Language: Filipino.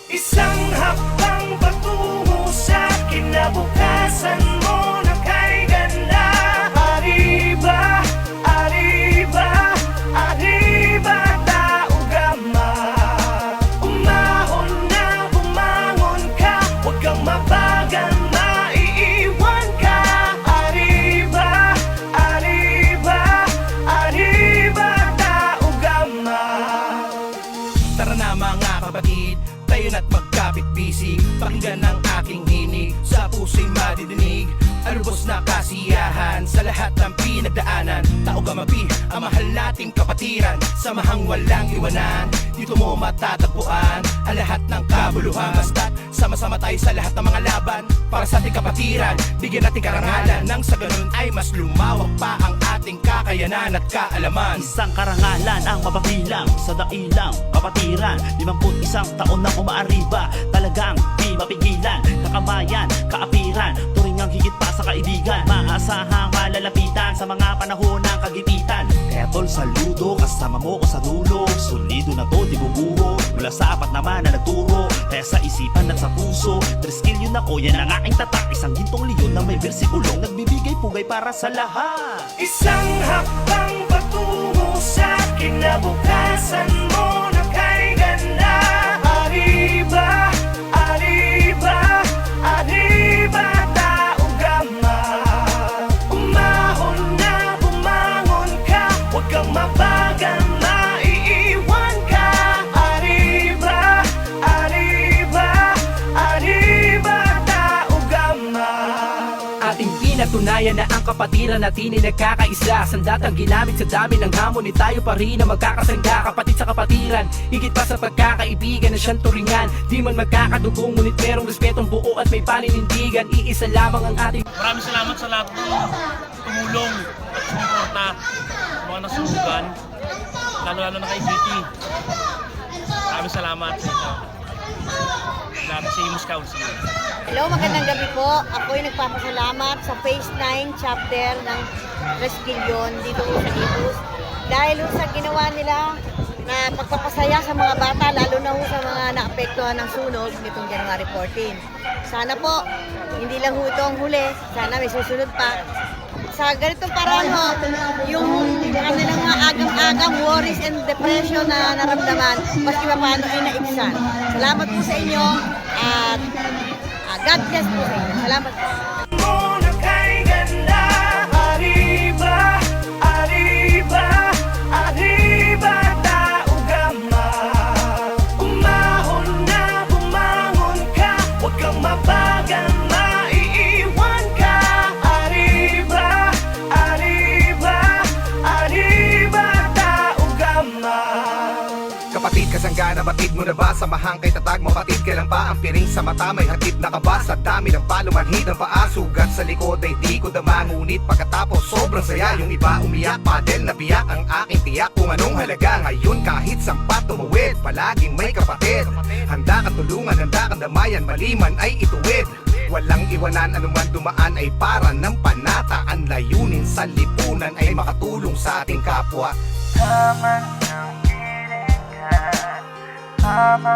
Isang hakbang patungo sa kinabukasan mo na kay ganda. Arriba, arriba, arriba, tao gama. Umahon na bumangon ka, huwag kang mabagal, maiiwan ka. Arriba, arriba, arriba, tao gama. Tara na mga kapatid, tayo na't magkapit-bisig. Pakinggan ang aking hinig, sa puso'y madidinig. Alubos na kasiyahan sa lahat ng pinagdaanan. Tao gamapi, ang mahal nating kapatiran. Samahang walang iwanan, dito mo matatagpuan ang lahat ng kabuluhan. Basta't sama-sama tayo sa lahat ng mga laban para sa ating kapatiran. Bigyan natin karangalan, nang sa ganun ay mas lumawak pa ang ating kakayanan at kaalaman. Isang karangalan ang mapapilang sa dailang kapatiran. 51 taon na umaariba, talagang di mapigilan. Kakamayan, kaapiran, turingang higit pa sa kaibigan. Maasahang malalapitan sa mga panahon ng kagipitan. Kaya tol, saludo, kasama mo ko sa dulo. Solido na to, di bubuho, mula sa apat naman na nagturo. Kaya sa isipan at sa puso, 3 skill yun ako, yan ang aking tatak. Isang gintong leon na may bersikulong nagbibigay pugay para sa lahat. Isang hakbang patungo sa kinabukasan mo na kay ganda. Arriba, arriba, arriba, tao gama. Umahon na bumangon ka, huwag kang mabagal, maiiwan ka. Arriba, arriba, arriba, tao gama. Ating pinatunayan na ang kapatiran natin ay nagkakaisa. Sandatang ginamit sa dami ng hamon, ni tayo pa rin ang magkakasangga. Kapatid sa kapatiran, higit pa sa pagkakaibigan na siyang turingan. Di man magkakadugong, ngunit merong respetong buo at may paninindigan. Iisa lamang ang ating. Maraming salamat sa lahat ng tumulong at sumuporta sa mga nasunugan, lalo-lalo na kay City. Maraming salamat sa inyo. Lahat sa Imus Council. Hello, magandang gabi po. Ako'y nagpapasalamat sa Phase 9 chapter ng Resquillion dito sa Imus. Dahil sa ginawa nila na pagpapasaya sa mga bata, lalo na sa mga naapektuhan ng sunog nitong January 14. Sana po, hindi lang ito ang huli. Sana may susunod pa. Sa ganitong paraan ho, yung kanilang mga agam-agam, worries and depression na naramdaman, maski pa paano ay naibsan. Salamat po sa inyo at God bless po sa inyo. Salamat po. Mo na kay ganda. Arriba, arriba, arriba, tao gama. Umahon na bumangon ka, huwag kang mabagal, maiiwan ka. Arriba, arriba, arriba, tao gama. Kapatid, kasanggana, batid mo na ba? Samahang kay tatag, mapatid, kailan pa ang piring sa mata? May hatid na kaba sa dami ng palumanhid ng paa. Sugat sa likod ay di ko dama, ngunit pagkatapos sobrang saya. Yung iba umiyak, padel na biyak ang aking tiyak. Kung anong halaga ngayon, kahit sampat tumuwid, palaging may kapatid. Handa kang tulungan, handa kang damayan, maliman ay ituwid. Walang iwanan, anuman dumaan ay para ng panata. Ang layunin sa lipunan ay makatulong sa ating kapwa. Tama ng piling ka, tama